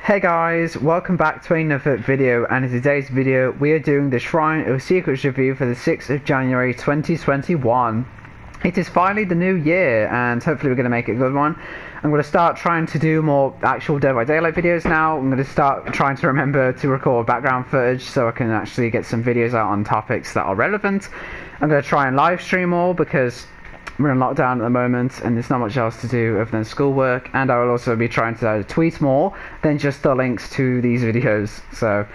Hey guys, welcome back to another video, and in today's video we are doing the Shrine of Secrets review for the 6th of January 2021. It is finally the new year and hopefully we're going to make it a good one. I'm going to start trying to do more actual Dead by Daylight videos now. I'm going to start trying to remember to record background footage so I can actually get some videos out on topics that are relevant. I'm going to try and live stream more because we're in lockdown at the moment and there's not much else to do other than schoolwork, and I will also be trying to tweet more than just the links to these videos. So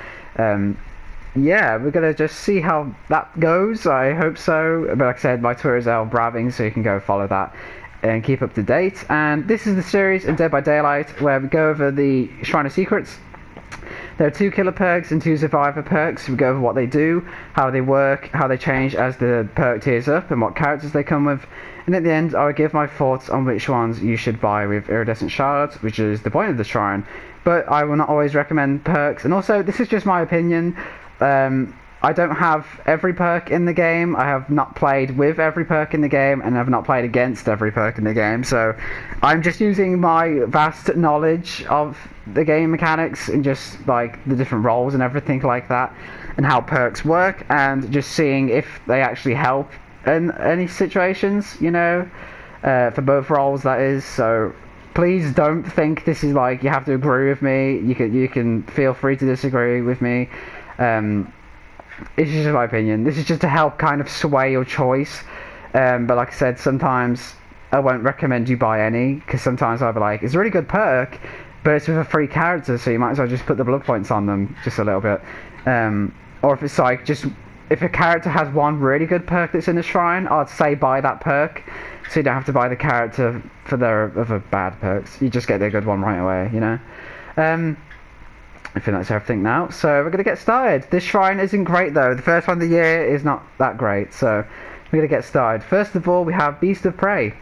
yeah, we're gonna just see how that goes. I hope so, but like I said, my Twitter is @braving, so you can go follow that and keep up to date. And this is the series in Dead by Daylight where we go over the Shrine of Secrets. There are 2 killer perks and 2 survivor perks. We go over what they do, how they work, how they change as the perk tiers up, and what characters they come with. And at the end, I will give my thoughts on which ones you should buy with iridescent shards, which is the point of the shrine. But I will not always recommend perks. And also, this is just my opinion. I don't have every perk in the game. I have not played with every perk in the game, and I've not played against every perk in the game. So I'm just using my vast knowledge of the game mechanics and just like the different roles and everything like that, and how perks work, and just seeing if they actually help in any situations, you know, for both roles, that is. So please don't think this is like you have to agree with me. You can feel free to disagree with me. It's just my opinion. This is just to help kind of sway your choice. But like I said, sometimes I won't recommend you buy any, because sometimes I'll be like, it's a really good perk, but it's with a free character, so you might as well just put the blood points on them just a little bit. Or if it's like just if a character has one really good perk that's in the shrine, I'd say buy that perk, so you don't have to buy the character for their other bad perks. You just get their good one right away, you know. I think that's everything now, so we're going to get started. This shrine isn't great though. The first one of the year is not that great, so we're going to get started. First of all, we have Beast of Prey.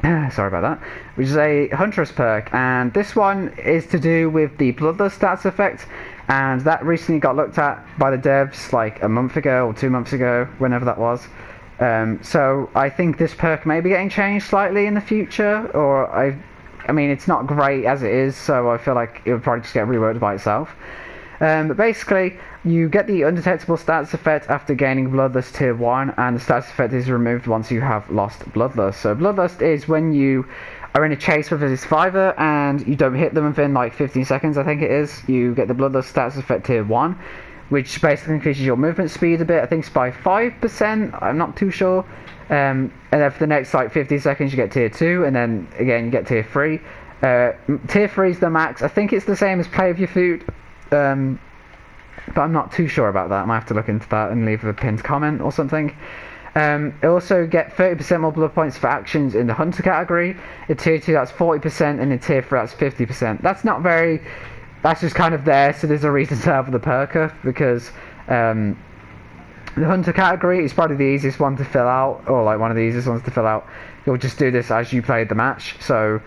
Sorry about that. Which is a Huntress perk, and this one is to do with the Bloodlust stats effect, and that recently got looked at by the devs like a month ago or 2 months ago, whenever that was. So I think this perk may be getting changed slightly in the future, or I mean, it's not great as it is, so I feel like it would probably just get reworked by itself. But basically, you get the undetectable stats effect after gaining Bloodlust Tier 1, and the stats effect is removed once you have lost Bloodlust. So Bloodlust is when you are in a chase with a survivor and you don't hit them within like 15 seconds, I think it is. You get the Bloodlust stats effect Tier 1, which basically increases your movement speed a bit. I think it's by 5%, I'm not too sure. And then for the next like 50 seconds you get Tier 2, and then again you get Tier 3. Tier 3 is the max. I think it's the same as Play with Your Food, but I'm not too sure about that. I might have to look into that and leave a pinned comment or something. You also get 30% more blood points for actions in the Hunter category. In Tier 2 that's 40%, and in Tier 3 that's 50%. That's not very... That's just kind of there, so there's a reason to have the perker, because the Hunter category is probably the easiest one to fill out, or like one of the easiest ones to fill out. You'll just do this as you played the match, so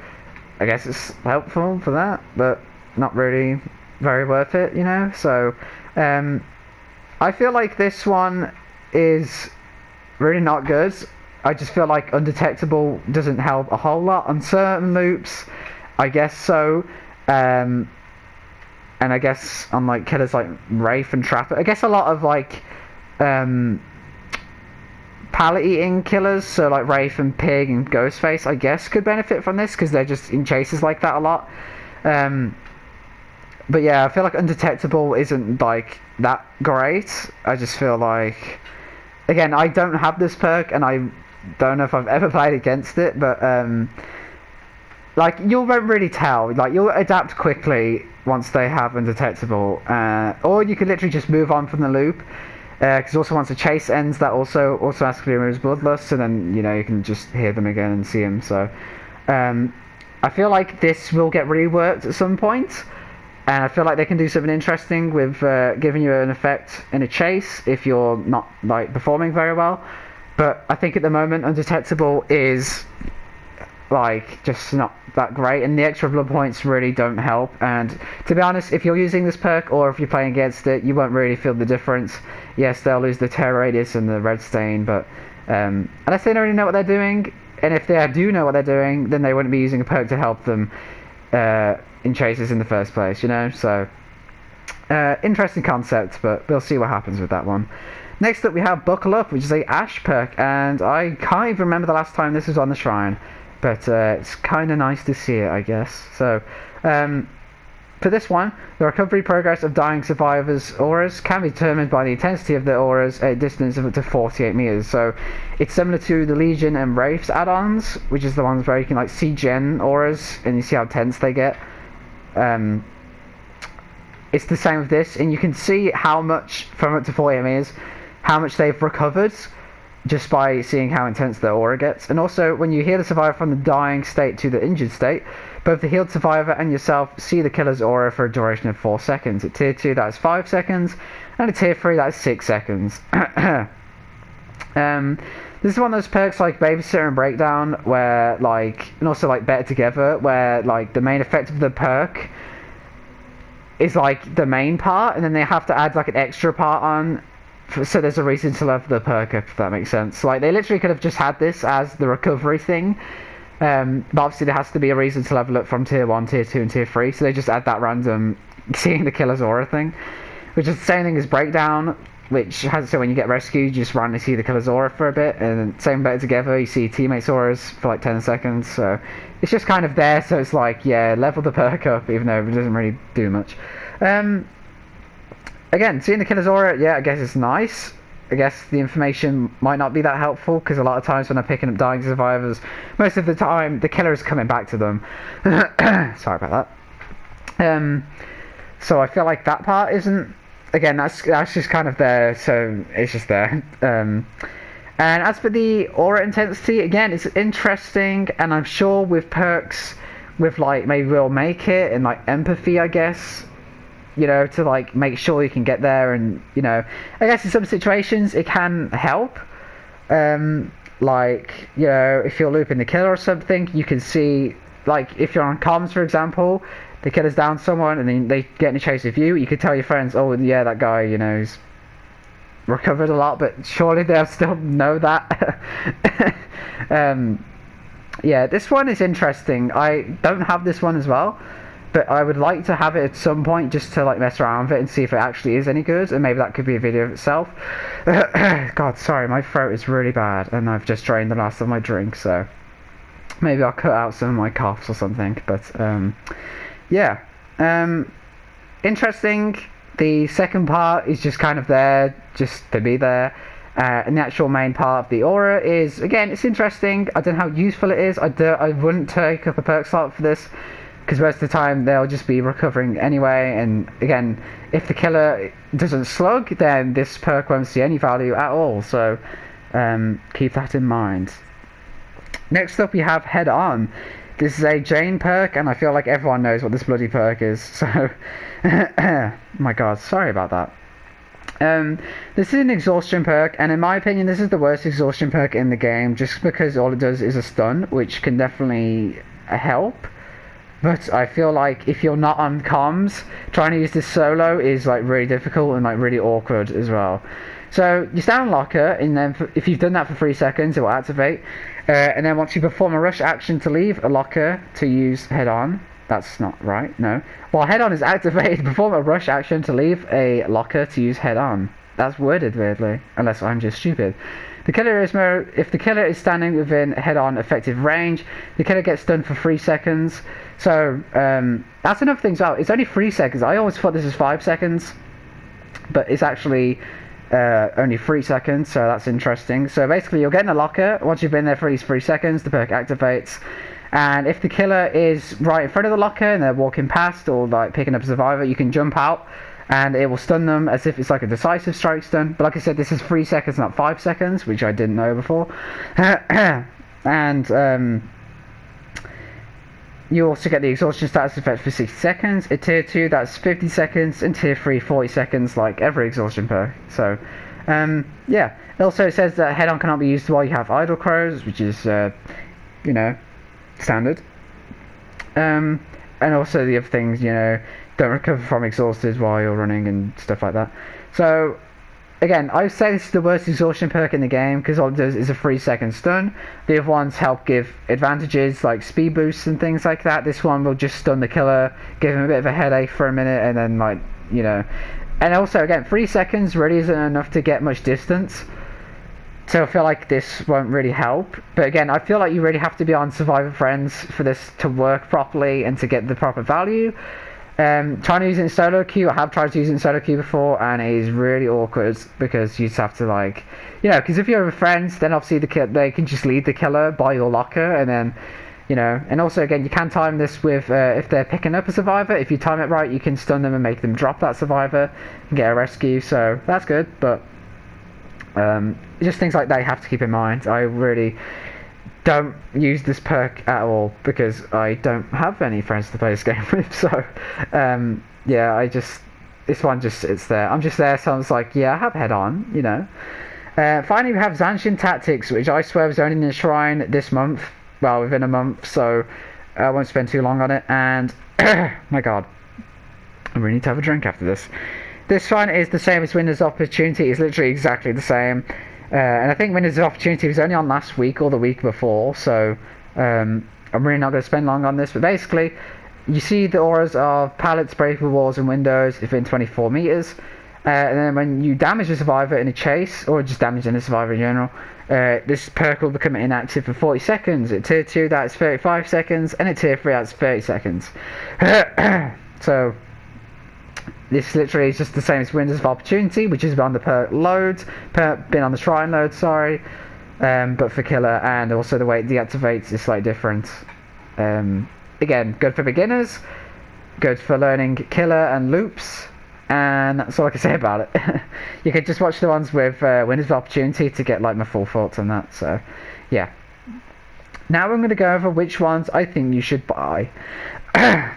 I guess it's helpful for that, but not really very worth it, you know. So I feel like this one is really not good. I just feel like undetectable doesn't help a whole lot on certain loops, I guess so. And I guess on like killers like Wraith and Trapper, I guess a lot of like pallet eating killers, so like Wraith and Pig and Ghostface, I guess could benefit from this because they're just in chases like that a lot. But yeah, I feel like undetectable isn't like that great. I just feel like, again, I don't have this perk and I don't know if I've ever played against it, but like you won't really tell. Like you'll adapt quickly once they have undetectable, or you could literally just move on from the loop. Because also once the chase ends, that also automatically removes Bloodlust, so then you know you can just hear them again and see them. So I feel like this will get reworked at some point, and I feel like they can do something interesting with giving you an effect in a chase if you're not like performing very well. But I think at the moment undetectable is like just not that great, and the extra blood points really don't help. And to be honest, if you're using this perk or if you're playing against it, you won't really feel the difference. Yes, they'll lose the terror radius and the red stain, but unless they don't really know what they're doing, and if they do know what they're doing, then they wouldn't be using a perk to help them in chases in the first place, you know? So, interesting concept, but we'll see what happens with that one. Next up we have Buckle Up, which is a Ash perk, and I can't even remember the last time this was on the shrine, but it's kind of nice to see it, I guess. So, for this one, the recovery progress of dying survivors' auras can be determined by the intensity of the auras at a distance of up to 48 meters. So it's similar to the Legion and Wraiths add-ons, which is the ones where you can like see gen auras and you see how tense they get. It's the same with this, and you can see how much from up to 48 meters, how much they've recovered just by seeing how intense the aura gets. And also, when you heal the survivor from the dying state to the injured state, both the healed survivor and yourself see the killer's aura for a duration of 4 seconds. At tier 2 that's 5 seconds, and at tier 3 that's 6 seconds. This is one of those perks like Babysitter and Breakdown, where like, and also like Better Together, where like the main effect of the perk is like the main part, and then they have to add like an extra part on, so there's a reason to level the perk up, if that makes sense. Like, they literally could have just had this as the recovery thing, but obviously there has to be a reason to level up from tier 1, tier 2 and tier 3, so they just add that random seeing the killer's aura thing, which is the same thing as Breakdown, which has, so when you get rescued you just randomly see the killer's aura for a bit, and same Better Together, you see teammates' auras for like 10 seconds, so it's just kind of there, so it's like, yeah, level the perk up, even though it doesn't really do much. Again, seeing the killer's aura, yeah, I guess it's nice. I guess the information might not be that helpful, because a lot of times when I'm picking up dying survivors, most of the time the killer is coming back to them. Sorry about that. So I feel like that part isn't, again, that's just kind of there, so it's just there. And as for the aura intensity, again, it's interesting, and I'm sure with perks, with like, maybe we'll make it, and like empathy, I guess, you know, to like make sure you can get there, and you know, I guess in some situations it can help. Like, you know, if you're looping the killer or something, you can see, like, if you're on comms, for example, the killer's down someone and then they get in a chase with you, you can tell your friends, oh yeah, that guy, you know, he's recovered a lot, but surely they'll still know that. Yeah, this one is interesting. I don't have this one as well, but I would like to have it at some point just to like mess around with it and see if it actually is any good, and maybe that could be a video of itself. God, sorry, my throat is really bad and I've just drained the last of my drink, so maybe I'll cut out some of my coughs or something, but yeah. Interesting. The second part is just kind of there, just to be there. And the actual main part of the aura is, again, it's interesting. I don't know how useful it is. I wouldn't take up a perk slot for this, because most of the time they'll just be recovering anyway, and again, if the killer doesn't slug, then this perk won't see any value at all, so keep that in mind. Next up we have Head On. This is a Jane perk, and I feel like everyone knows what this bloody perk is, so my god, sorry about that. This is an exhaustion perk, and in my opinion this is the worst exhaustion perk in the game, just because all it does is a stun, which can definitely help. But I feel like if you're not on comms, trying to use this solo is like really difficult and like really awkward as well. So you stand on locker, and then if you've done that for 3 seconds, it will activate. And then once you perform a rush action to leave a locker to use Head On, that's not right, no. While Head On is activated, perform a rush action to leave a locker to use Head On. That's worded weirdly, unless I'm just stupid. The killer is if the killer is standing within head-on effective range, the killer gets stunned for 3 seconds. So that's another thing as well. It's only 3 seconds. I always thought this was 5 seconds, but it's actually only 3 seconds. So that's interesting. So basically, you'll get in a locker. Once you've been there for at least 3 seconds, the perk activates. And if the killer is right in front of the locker and they're walking past or like picking up a survivor, you can jump out, and it will stun them as if it's like a decisive strike stun. But like I said, this is 3 seconds, not 5 seconds, which I didn't know before. And you also get the exhaustion status effect for 60 seconds. At tier 2, that's 50 seconds, and tier 3, 40 seconds, like every exhaustion perk. So, yeah. It also says that head-on cannot be used while you have idle crows, which is, you know, standard. And also the other things, you know, don't recover from exhausted while you're running and stuff like that. So again, I would say this is the worst exhaustion perk in the game because all it does is a 3-second stun. The other ones help give advantages like speed boosts and things like that. This one will just stun the killer, give him a bit of a headache for a minute, and then like, you know. And also, again, 3 seconds really isn't enough to get much distance. So I feel like this won't really help. But again, I feel like you really have to be on Survivor Friends for this to work properly and to get the proper value. Trying to use it in solo queue, I have tried to use it in solo queue before, and it is really awkward because you just have to, like, you know, because if you're with friends, then obviously they can just lead the killer by your locker, and then, you know, and also again, you can time this with if they're picking up a survivor. If you time it right, you can stun them and make them drop that survivor and get a rescue, so that's good. But just things like that you have to keep in mind. I really don't use this perk at all because I don't have any friends to play this game with, so yeah, this one just sits there. I'm just there, so I was like, yeah, I have head on, you know. Finally, we have Zanchin Tactics, which I swear was only in the shrine this month, well, within a month, so I won't spend too long on it. And my god, I really need to have a drink after this. This one is the same as Winner's Opportunity. It's literally exactly the same. And I think Winner's Opportunity was only on last week or the week before, so I'm really not going to spend long on this. But basically, you see the auras of pallets break through walls and windows within 24 meters. And then when you damage a survivor in a chase, or just damaging a survivor in general, this perk will become inactive for 40 seconds. At tier 2, that's 35 seconds, and at tier 3, that's 30 seconds. So this literally is just the same as Windows of Opportunity, which is on the perk loads, been on the shrine load, sorry, but for killer, and also the way it deactivates is slightly different. Again, good for beginners, good for learning killer and loops, and that's all I can say about it. You could just watch the ones with Windows of Opportunity to get like my full thoughts on that, so yeah. Now I'm going to go over which ones I think you should buy.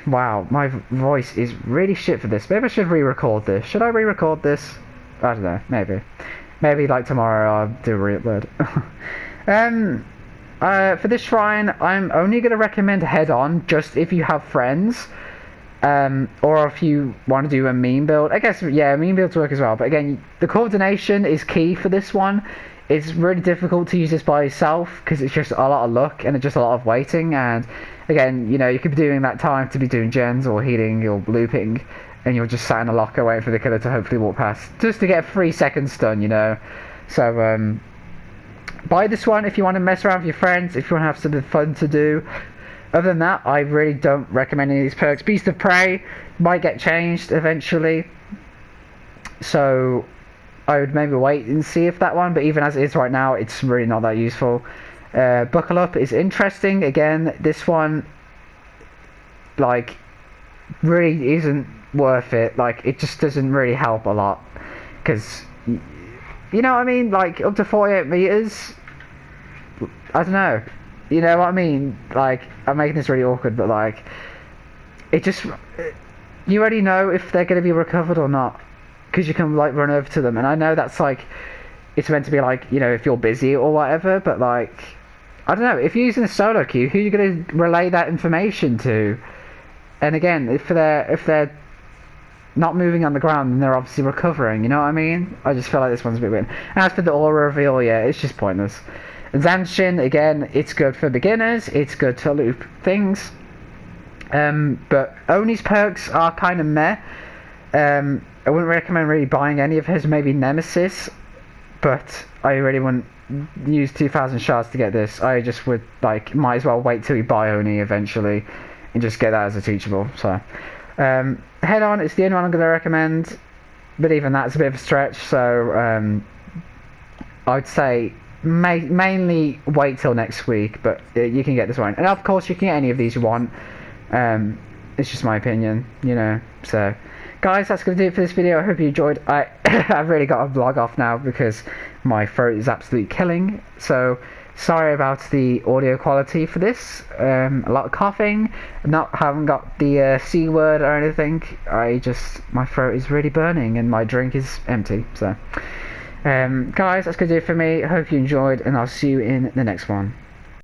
Wow, my voice is really shit for this. Maybe I should re-record this. Should I re-record this? I don't know, maybe. Maybe like tomorrow I'll do a re-upload. For this shrine, I'm only going to recommend Head On, just if you have friends. Or if you want to do a meme build. I guess, yeah, meme builds work as well. But again, the coordination is key for this one. It's really difficult to use this by yourself because it's just a lot of luck and it's just a lot of waiting. And again, you know, you could be doing that time to be doing gens or healing or looping, and you're just sat in a locker waiting for the killer to hopefully walk past, just to get a 3-second stun, you know. So buy this one if you want to mess around with your friends, if you want to have something fun to do. Other than that, I really don't recommend any of these perks. Beast of Prey might get changed eventually, so I would maybe wait and see if that one, but even as it is right now, it's really not that useful. Buckle Up is interesting. Again, this one, like, really isn't worth it. Like, it just doesn't really help a lot, because, you know what I mean? Like, up to 48 meters, I don't know. You know what I mean? Like, I'm making this really awkward, but like, it just, you already know if they're going to be recovered or not, because you can like run over to them. And I know that's like, it's meant to be like, you know, if you're busy or whatever, but like, I don't know, if you're using a solo queue, who are you going to relay that information to? And again, if they're not moving on the ground, then they're obviously recovering, you know what I mean? I just feel like this one's a bit weird. And as for the aura reveal, yeah, it's just pointless. Zanchin, again, it's good for beginners, it's good to loop things, but Oni's perks are kind of meh. I wouldn't recommend really buying any of his, maybe Nemesis, but I really wouldn't use 2,000 shards to get this. I just would, like, might as well wait till you buy Oni eventually, and just get that as a teachable, so. Head On is the only one I'm going to recommend, but even that's a bit of a stretch, so I'd say mainly wait till next week, but you can get this one, and of course you can get any of these you want. It's just my opinion, you know. So guys, that's going to do it for this video. I hope you enjoyed. I've really got to vlog off now because my throat is absolutely killing, so sorry about the audio quality for this. A lot of coughing, haven't got the C word or anything. My throat is really burning and my drink is empty, so guys, that's going to do it for me. I hope you enjoyed, and I'll see you in the next one.